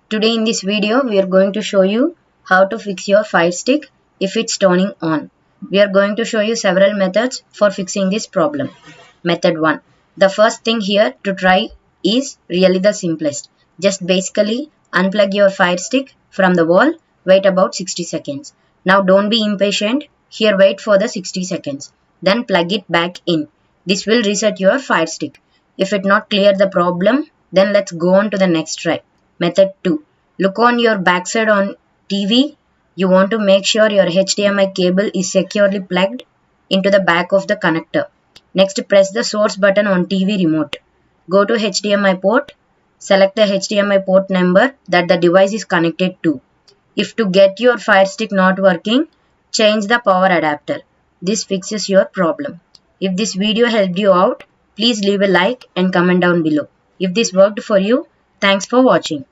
Today in this video we are going to show you how to fix your Firestick if it's turning on. We are going to show you several methods for fixing this problem. Method 1. The first thing here to try is really the simplest. Just basically unplug your Firestick from the wall, wait about 60 seconds. Now don't be impatient, here wait for the 60 seconds. Then plug it back in. This will reset your Firestick. If it not clear the problem, then let's go on to the next try. Method 2. Look on your backside on TV. You want to make sure your HDMI cable is securely plugged into the back of the connector. Next, press the source button on TV remote. Go to HDMI port. Select the HDMI port number that the device is connected to. If to get your Firestick not working, change the power adapter. This fixes your problem. If this video helped you out, please leave a like and comment down below. If this worked for you, thanks for watching.